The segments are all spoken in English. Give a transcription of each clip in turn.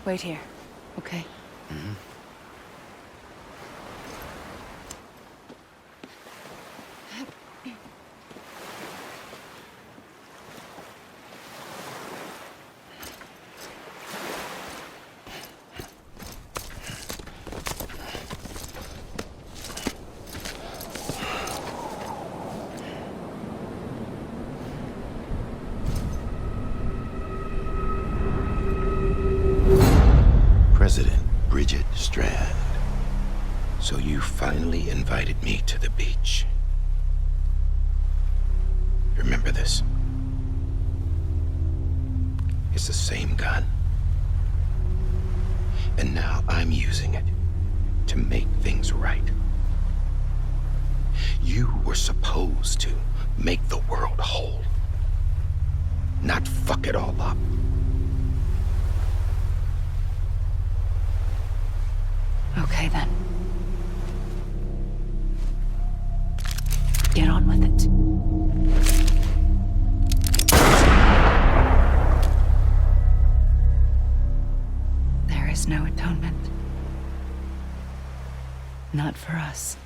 Wait here, okay? President Bridget Strand. So you finally invited me to the beach. Remember this? It's the same gun. And now I'm using it to make things right. You were supposed to make the world whole, not fuck it all up. Okay, then. Get on with it. There is no atonement. Not for us.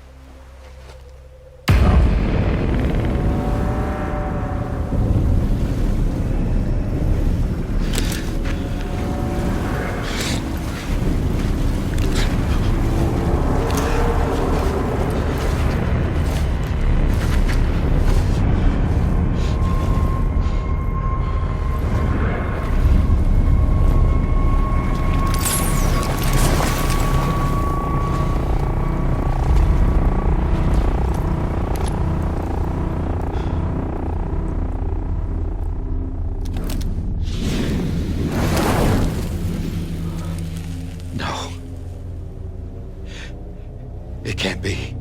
It can't be.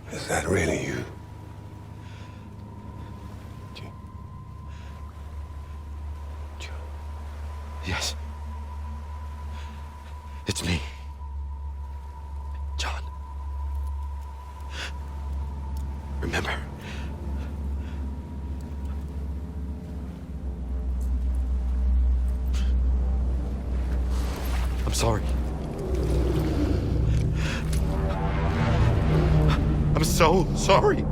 Is that really you? Yes. It's me. John. Remember? I'm sorry. I'm so sorry.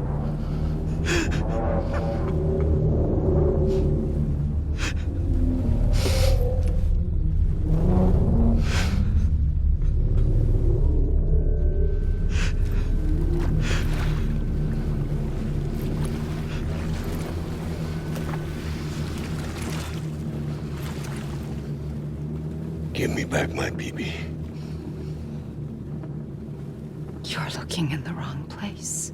Give me back my BB. You're looking in the wrong place.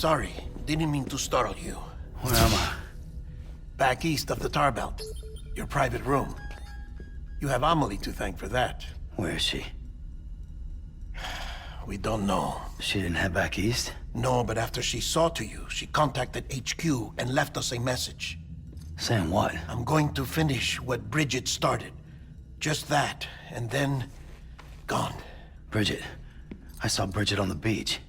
Sorry, didn't mean to startle you. Where am I? Back east of the tar belt. Your private room. You have Amelie to thank for that. Where is she? We don't know. She didn't head back east? No, but after she saw to you, she contacted HQ and left us a message. Saying what? I'm going to finish what Bridget started. Just that, and then... gone. Bridget. I saw Bridget on the beach.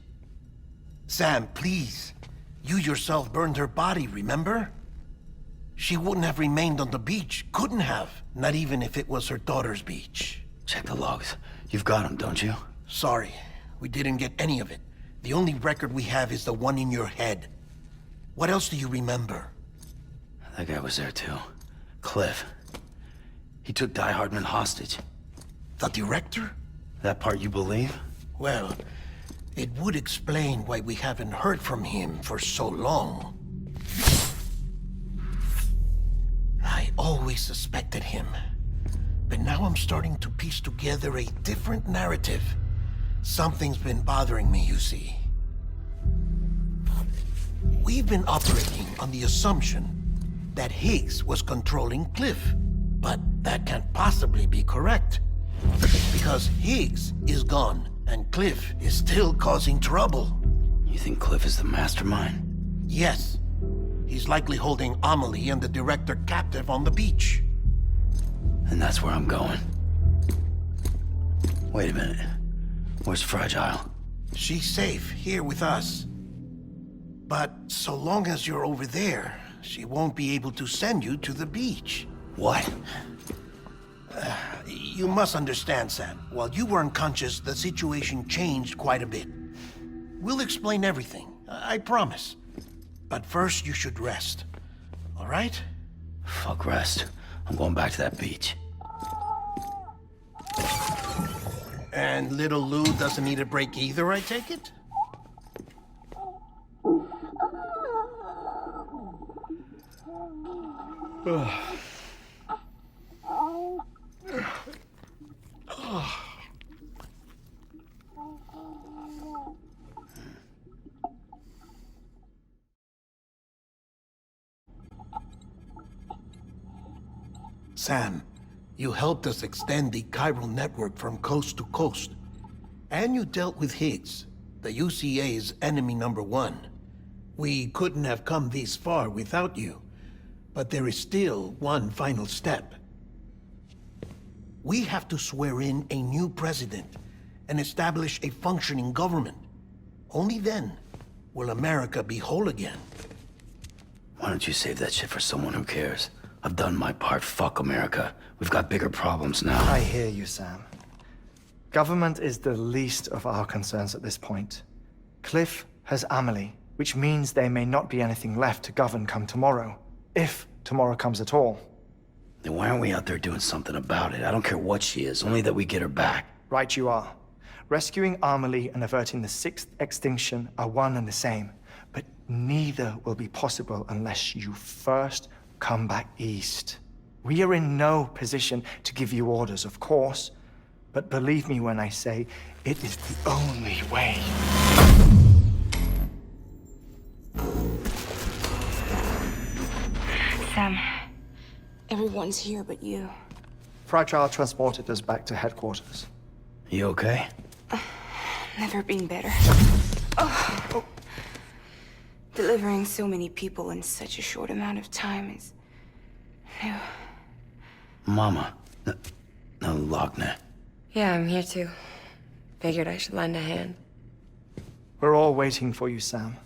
Sam, please. You yourself burned her body, remember? She wouldn't have remained on the beach. Couldn't have. Not even if it was her daughter's beach. Check the logs. You've got them, don't you? Sorry, we didn't get any of it. The only record we have is the one in your head. What else do you remember? That guy was there too. Cliff. He took DieHard hostage. The director? That part you believe? Well, it would explain why we haven't heard from him for so long. I always suspected him. But now I'm starting to piece together a different narrative. Something's been bothering me, you see. We've been operating on the assumption that Higgs was controlling Cliff. But that can't possibly be correct. Because Higgs is gone, and Cliff is still causing trouble. You think Cliff is the mastermind? Yes. He's likely holding Amelie and the director captive on the beach. And that's where I'm going. Wait a minute. Where's Fragile? She's safe here with us. But so long as you're over there, she won't be able to send you to the beach. What? You must understand, Sam. While you were unconscious, the situation changed quite a bit. We'll explain everything, I promise. But first, you should rest. All right? Fuck rest. I'm going back to that beach. And little Lou doesn't need a break either, I take it? Sam, you helped us extend the chiral network from coast to coast. And you dealt with Higgs, the UCA's enemy #1. We couldn't have come this far without you. But there is still one final step. We have to swear in a new president and establish a functioning government. Only then will America be whole again. Why don't you save that shit for someone who cares? I've done my part. Fuck America. We've got bigger problems now. I hear you, Sam. Government is the least of our concerns at this point. Cliff has Amelie, which means there may not be anything left to govern come tomorrow. If tomorrow comes at all. Then why aren't we out there doing something about it? I don't care what she is, only that we get her back. Right you are. Rescuing Amelie and averting the 6th extinction are one and the same. But neither will be possible unless you first come back east. We are in no position to give you orders, of course. But believe me when I say, it is the only way. Sam, everyone's here but you. Fragile transported us back to headquarters. You okay? Never been better. Oh. Delivering so many people in such a short amount of time is new. Mama. No, Lochner. Yeah, I'm here too. Figured I should lend a hand. We're all waiting for you, Sam.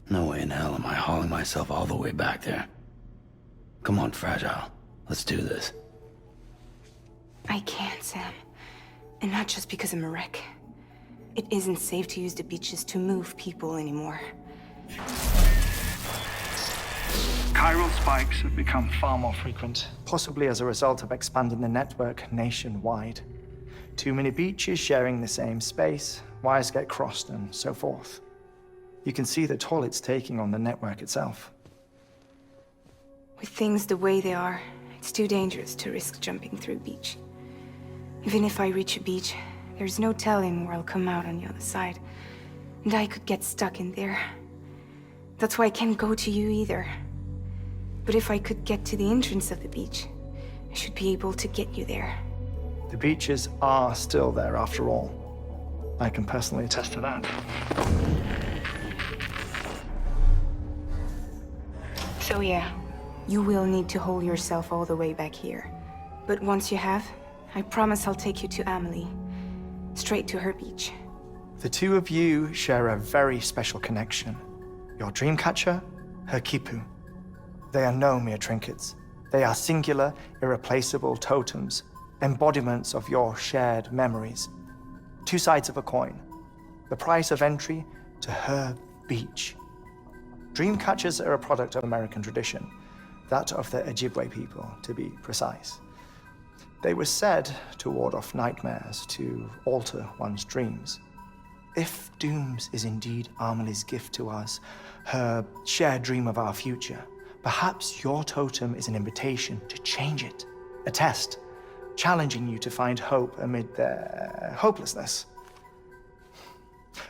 No way in hell am I hauling myself all the way back there. Come on, Fragile. Let's do this. I can't, Sam. And not just because I'm a wreck. It isn't safe to use the beaches to move people anymore. Chiral spikes have become far more Frequent, possibly as a result of expanding the network nationwide. Too many beaches sharing the same space, wires get crossed, and so forth. You can see the toll it's taking on the network itself. With things the way they are, it's too dangerous to risk jumping through a beach. Even if I reach a beach, there's no telling where I'll come out on the other side. And I could get stuck in there. That's why I can't go to you either. But if I could get to the entrance of the beach, I should be able to get you there. The beaches are still there after all. I can personally attest to that. So yeah, you will need to hold yourself all the way back here. But once you have, I promise I'll take you to Amelie. Straight to her beach. The two of you share a very special connection. Your dreamcatcher, her quipu. They are no mere trinkets. They are singular, irreplaceable totems, embodiments of your shared memories. Two sides of a coin. The price of entry to her beach. Dreamcatchers are a product of American tradition, that of the Ojibwe people, to be precise. They were said to ward off nightmares, to alter one's dreams. If Dooms is indeed Amelie's gift to us, her shared dream of our future, perhaps your totem is an invitation to change it, a test, challenging you to find hope amid their hopelessness.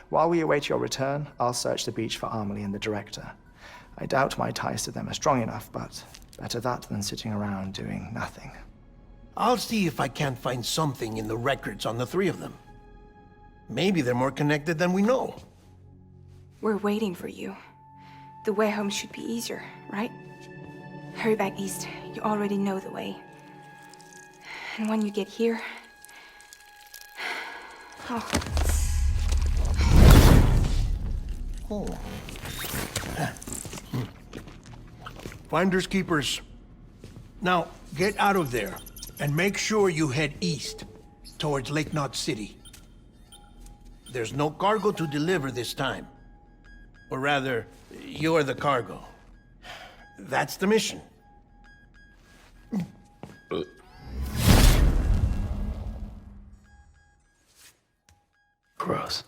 While we await your return, I'll search the beach for Amelie and the director. I doubt my ties to them are strong enough, but better that than sitting around doing nothing. I'll see if I can't find something in the records on the three of them. Maybe they're more connected than we know. We're waiting for you. The way home should be easier, right? Hurry back east. You already know the way. And when you get here... Oh. Oh. Finders keepers. Now, get out of there, and make sure you head east, towards Lake Knot City. There's no cargo to deliver this time. Or rather, you're the cargo. That's the mission. Gross.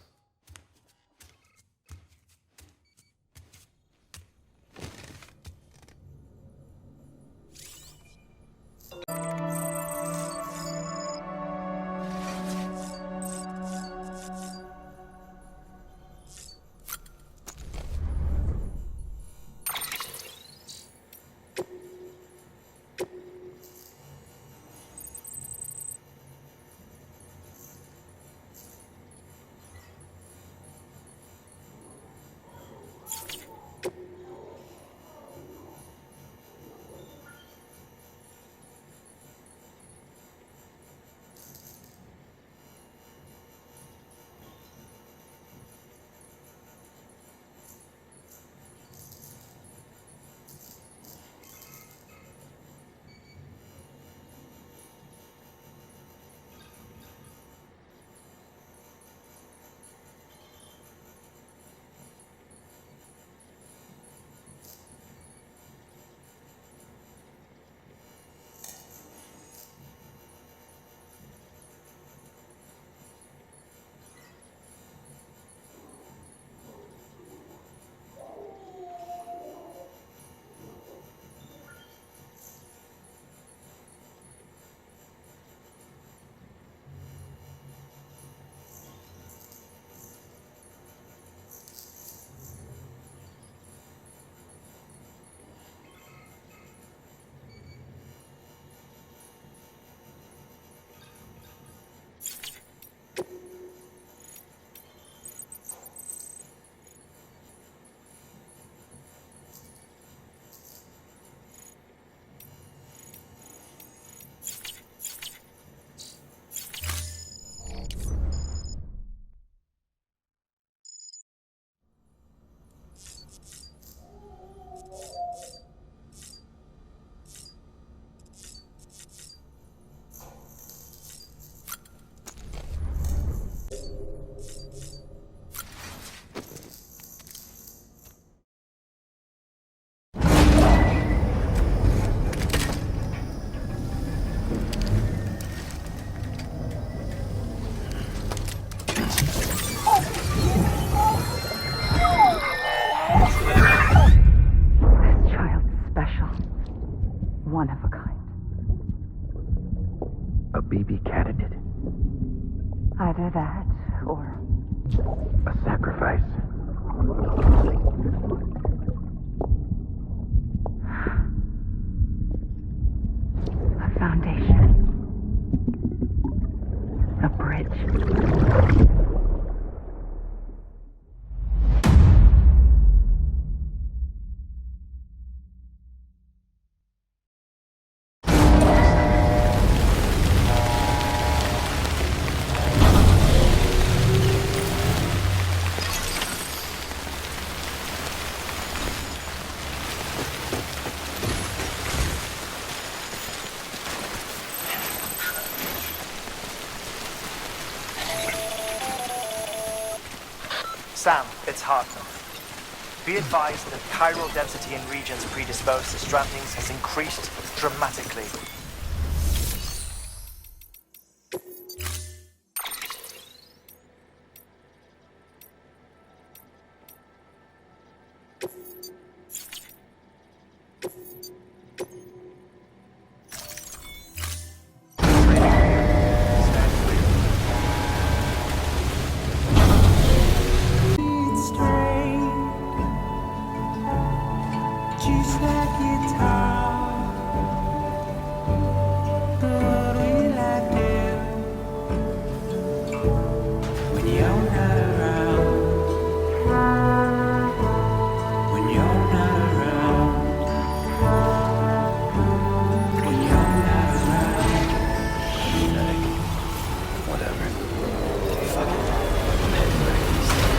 Sam, it's Hartman. Be advised that chiral density in regions predisposed to strandings has increased dramatically. Whatever. Fuck it. I'm heading back east.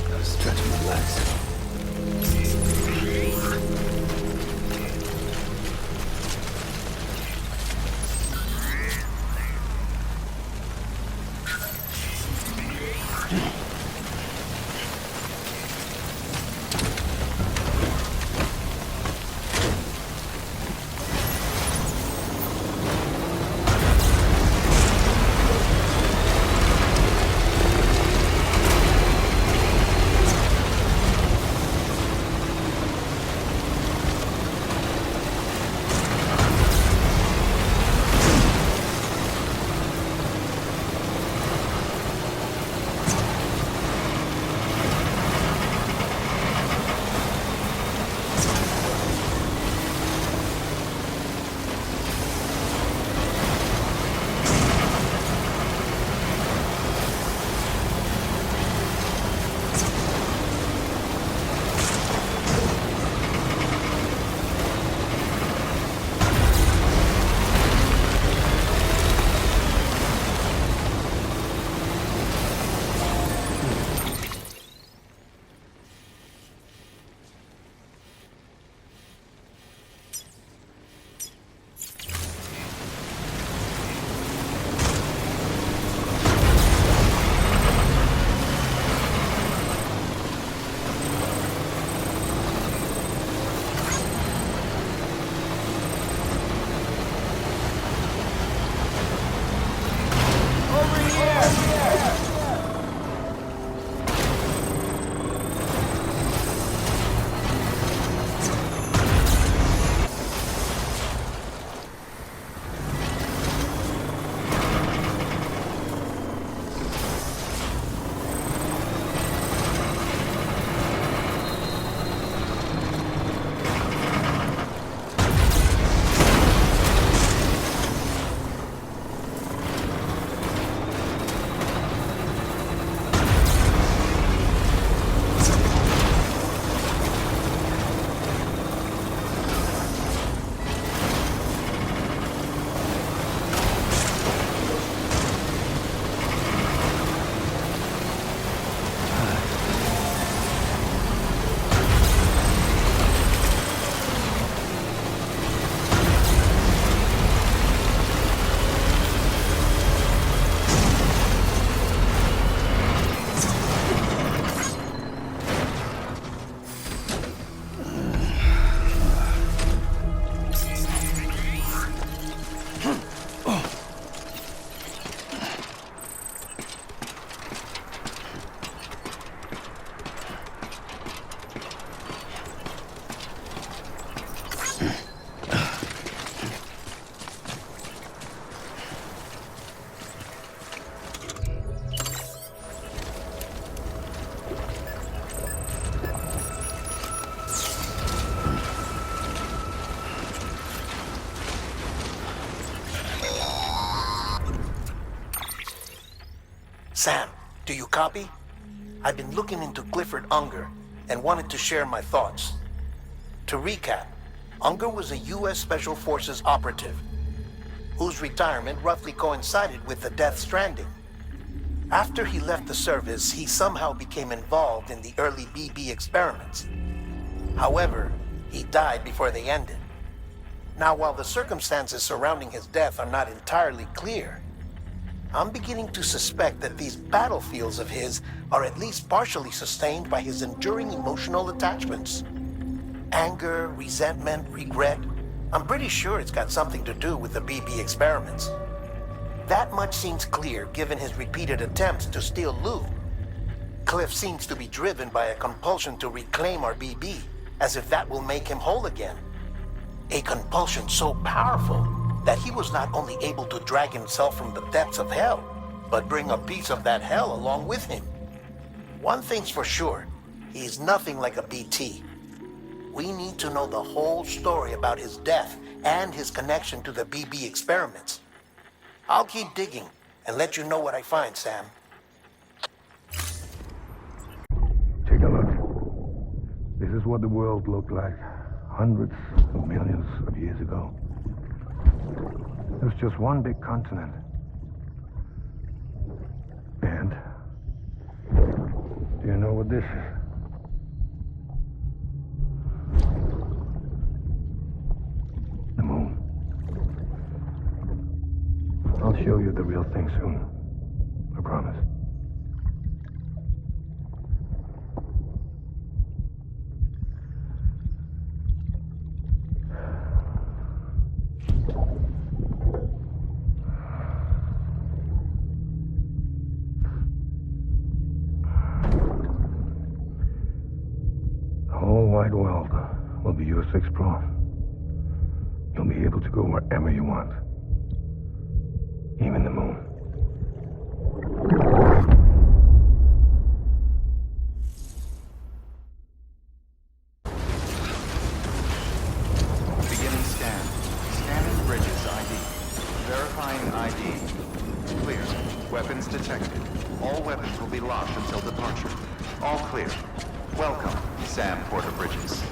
Gotta stretch my legs. Sam, do you copy? I've been looking into Clifford Unger and wanted to share my thoughts. To recap, Unger was a U.S. Special Forces operative whose retirement roughly coincided with the Death Stranding. After he left the service, he somehow became involved in the early BB experiments. However, he died before they ended. Now, while the circumstances surrounding his death are not entirely clear, I'm beginning to suspect that these battlefields of his are at least partially sustained by his enduring emotional attachments. Anger, resentment, regret. I'm pretty sure it's got something to do with the BB experiments. That much seems clear given his repeated attempts to steal loot. Cliff seems to be driven by a compulsion to reclaim our BB, as if that will make him whole again. A compulsion so powerful that he was not only able to drag himself from the depths of hell, but bring a piece of that hell along with him. One thing's for sure, he's nothing like a BT. We need to know the whole story about his death and his connection to the BB experiments. I'll keep digging and let you know what I find, Sam. Take a look. This is what the world looked like hundreds of millions of years ago. It was just one big continent. And do you know what this is? The moon. I'll show you the real thing soon. I promise. The whole wide world will be yours to explore. You'll be able to go wherever you want. Even the moon. Beginning scan. Scanning bridges ID. Verifying ID. Clear. Weapons detected. All weapons will be locked until departure. All clear. Welcome, Sam Porter Bridges.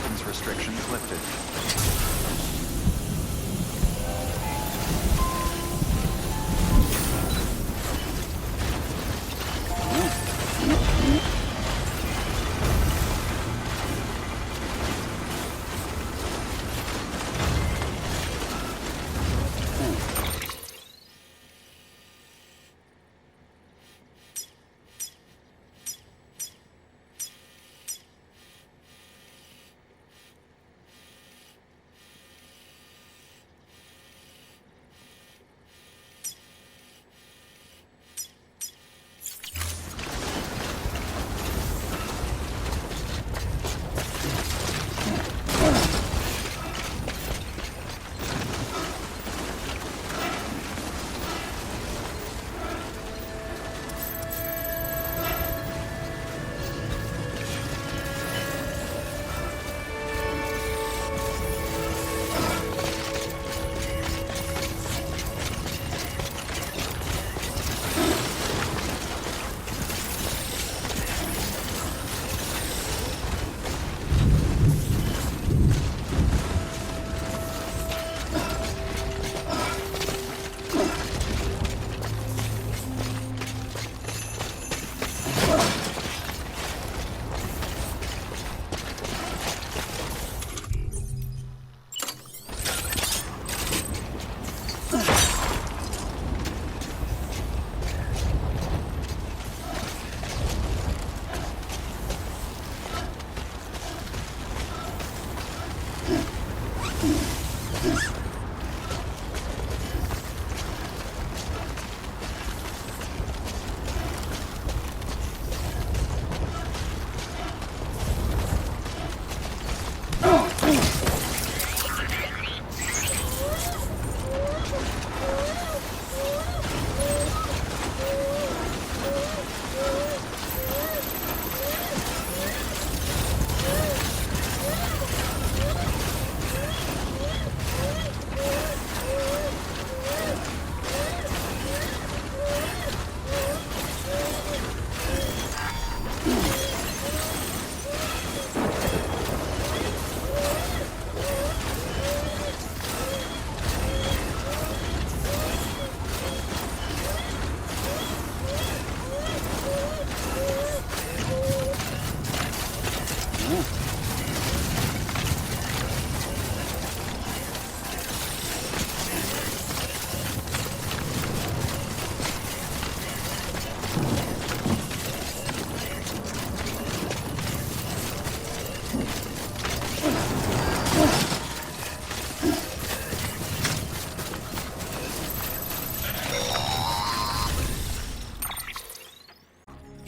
weapons restrictions lifted.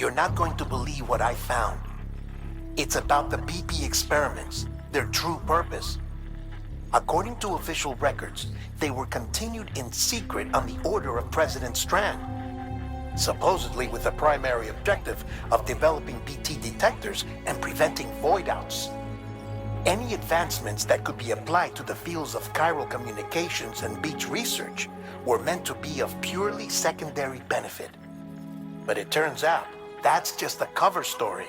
You're not going to believe what I found. It's about the BP experiments, their true purpose. According to official records, they were continued in secret on the order of President Strand, supposedly with the primary objective of developing BT detectors and preventing void-outs. Any advancements that could be applied to the fields of chiral communications and beach research were meant to be of purely secondary benefit. But it turns out, that's just a cover story.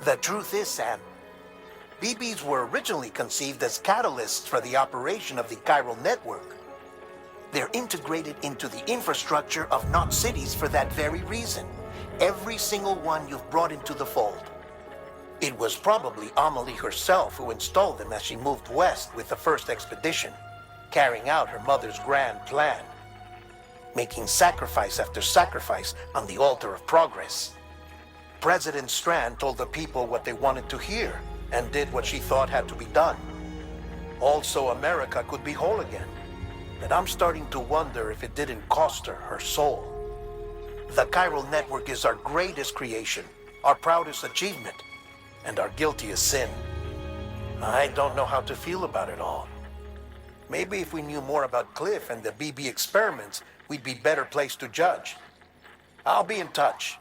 The truth is, Sam, BBs were originally conceived as catalysts for the operation of the chiral network. They're integrated into the infrastructure of not cities for that very reason. Every single one you've brought into the fold. It was probably Amelie herself who installed them as she moved west with the first expedition, carrying out her mother's grand plan, making sacrifice after sacrifice on the altar of progress. President Strand told the people what they wanted to hear and did what she thought had to be done. Also, America could be whole again. But I'm starting to wonder if it didn't cost her her soul. The chiral network is our greatest creation, our proudest achievement, and our guiltiest sin. I don't know how to feel about it all. Maybe if we knew more about Cliff and the BB experiments, we'd be better placed to judge. I'll be in touch.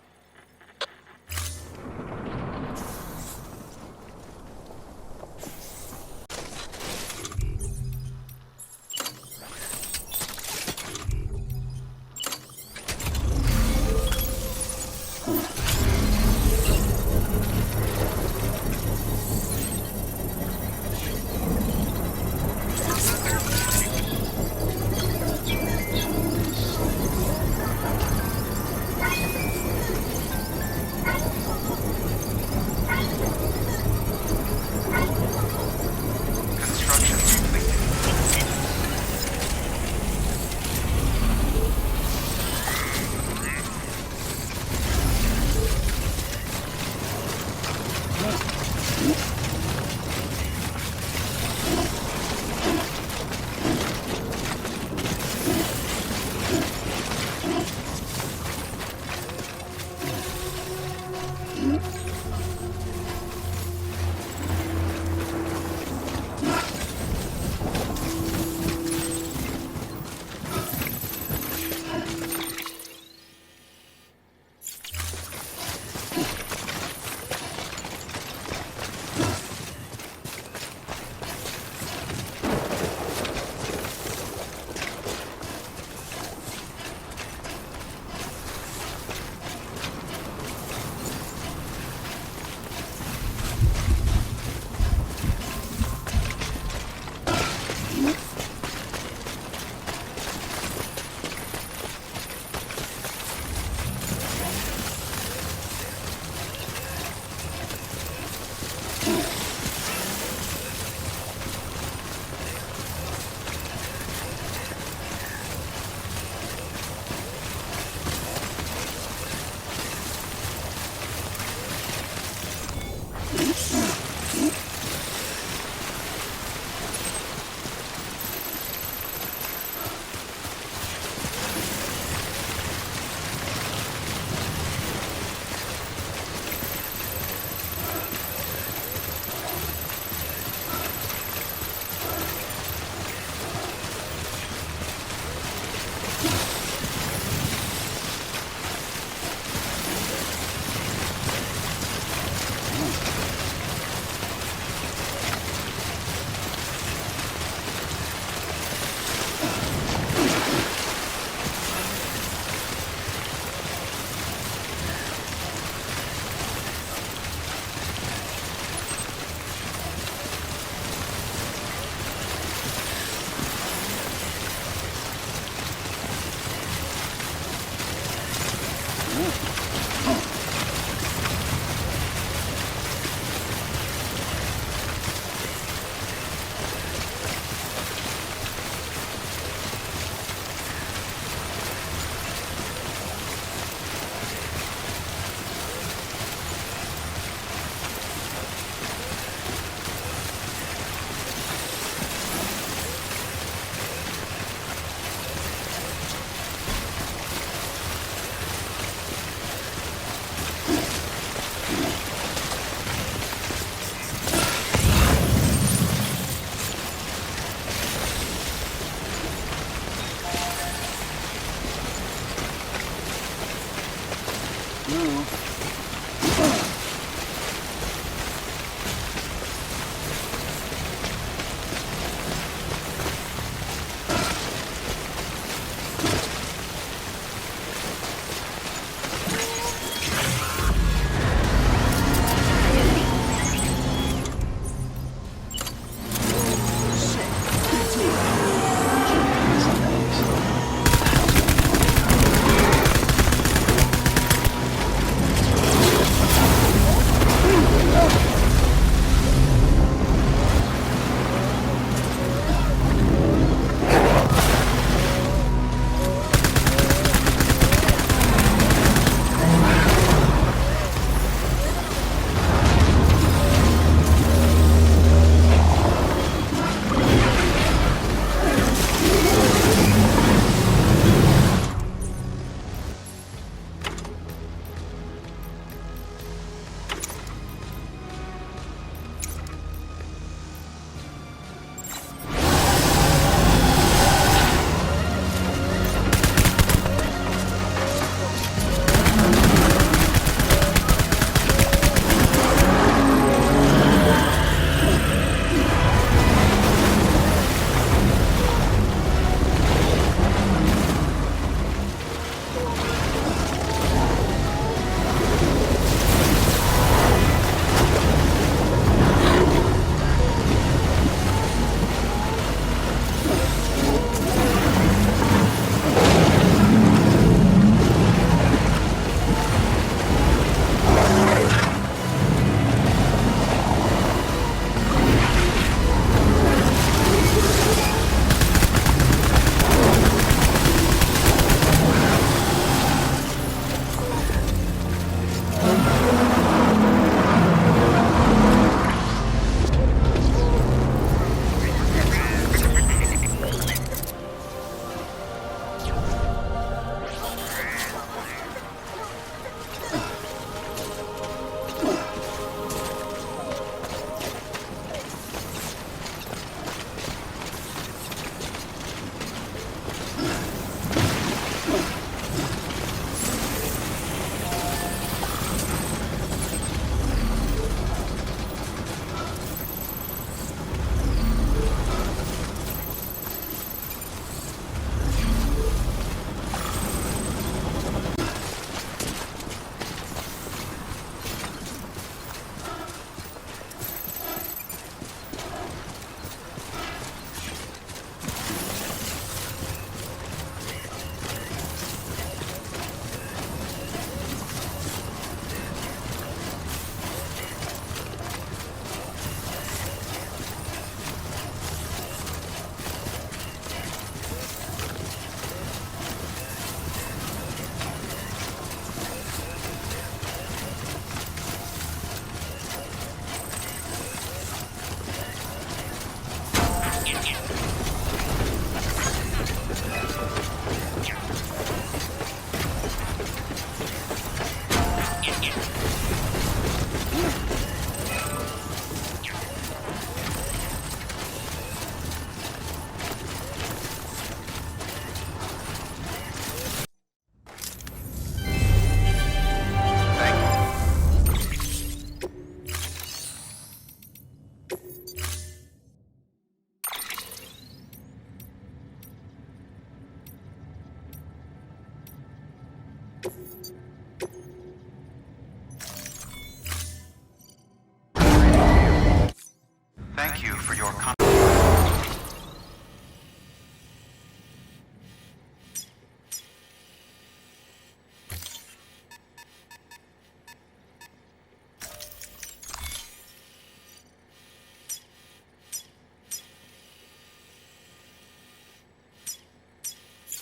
Thank you for your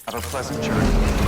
Have a pleasant journey.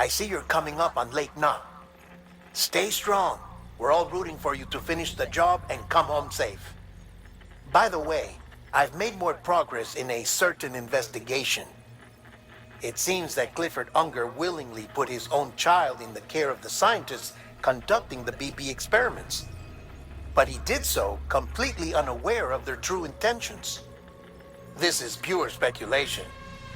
I see you're coming up on Lake Knot. Stay strong. We're all rooting for you to finish the job and come home safe. By the way, I've made more progress in a certain investigation. It seems that Clifford Unger willingly put his own child in the care of the scientists conducting the BB experiments. But he did so completely unaware of their true intentions. This is pure speculation,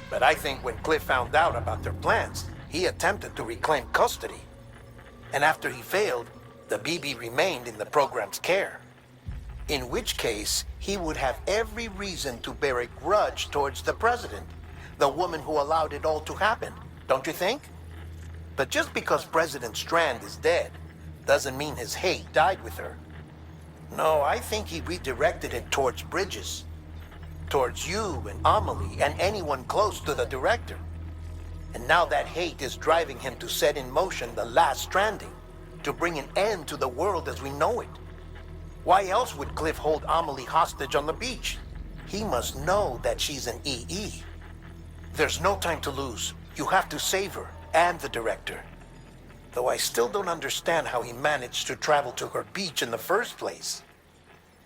but I think when Cliff found out about their plans, he attempted to reclaim custody. And after he failed, the BB remained in the program's care. In which case, he would have every reason to bear a grudge towards the president, the woman who allowed it all to happen, don't you think? But just because President Strand is dead, doesn't mean his hate died with her. No, I think he redirected it towards Bridges. Towards you and Amelie and anyone close to the director. And now that hate is driving him to set in motion the last Stranding, to bring an end to the world as we know it. Why else would Cliff hold Amelie hostage on the beach? He must know that she's an EE. There's no time to lose. You have to save her and the director. Though I still don't understand how he managed to travel to her beach in the first place.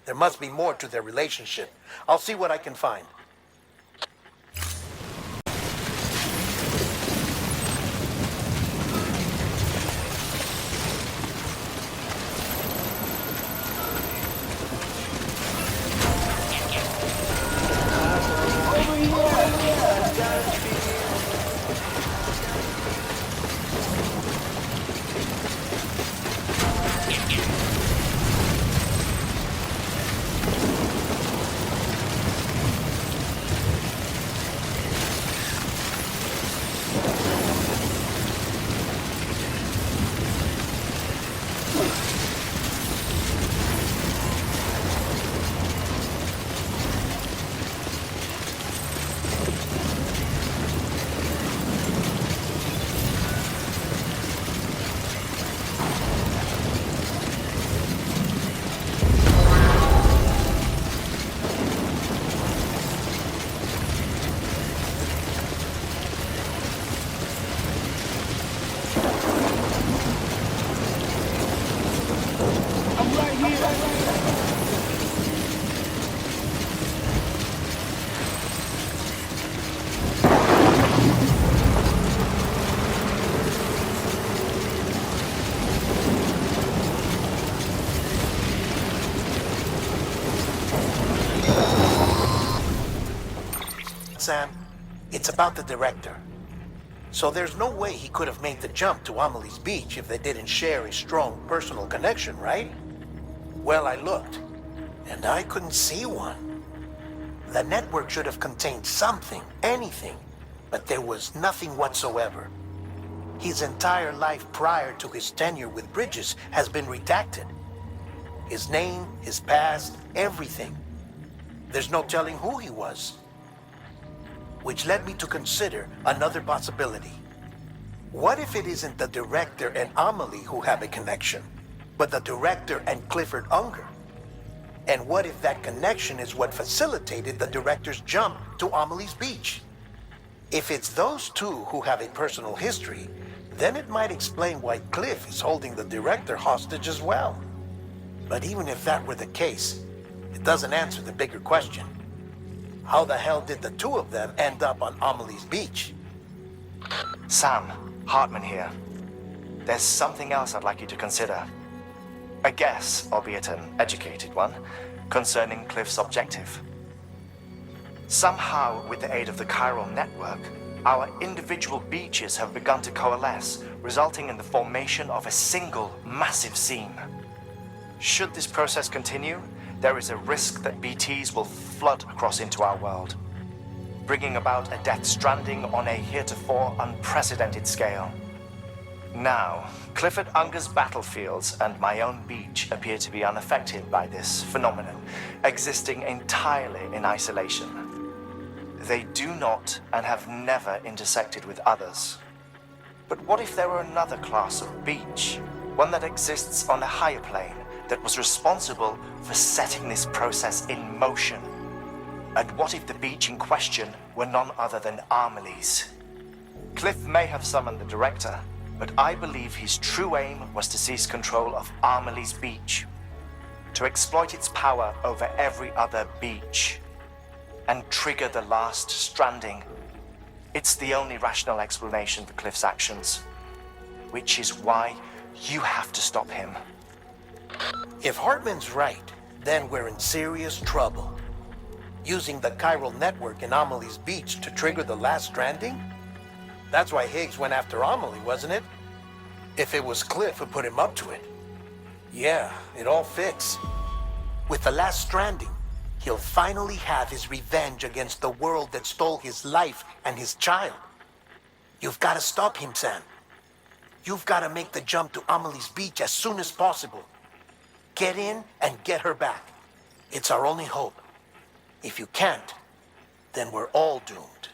There must be more to their relationship. I'll see what I can find. Sam, it's about the director. So there's no way he could have made the jump to Amelie's beach if they didn't share a strong personal connection, right? Well, I looked, and I couldn't see one. The network should have contained something, anything, but there was nothing whatsoever. His entire life prior to his tenure with Bridges has been redacted. His name, his past, everything. There's no telling who he was. Which led me to consider another possibility. What if it isn't the director and Amelie who have a connection, but the director and Clifford Unger? And what if that connection is what facilitated the director's jump to Amelie's beach? If it's those two who have a personal history, then it might explain why Cliff is holding the director hostage as well. But even if that were the case, it doesn't answer the bigger question. How the hell did the two of them end up on Amelie's beach? Sam, Hartman here. There's something else I'd like you to consider. A guess, albeit an educated one, concerning Cliff's objective. Somehow, with the aid of the chiral network, our individual beaches have begun to coalesce, resulting in the formation of a single massive seam. Should this process continue, there is a risk that BTs will flood across into our world, bringing about a death stranding on a heretofore unprecedented scale. Now, Clifford Unger's battlefields and my own beach appear to be unaffected by this phenomenon, existing entirely in isolation. They do not and have never intersected with others. But what if there were another class of beach, one that exists on a higher plane, that was responsible for setting this process in motion? And what if the beach in question were none other than Amelie's? Cliff may have summoned the director, but I believe his true aim was to seize control of Amelie's beach, to exploit its power over every other beach, and trigger the last stranding. It's the only rational explanation for Cliff's actions, which is why you have to stop him. If Hartman's right, then we're in serious trouble. Using the chiral network in Amelie's beach to trigger the last stranding? That's why Higgs went after Amelie, wasn't it? If it was Cliff who put him up to it. Yeah, it all fits. With the last stranding, he'll finally have his revenge against the world that stole his life and his child. You've got to stop him, Sam. You've got to make the jump to Amelie's beach as soon as possible. Get in and get her back. It's our only hope. If you can't, then we're all doomed.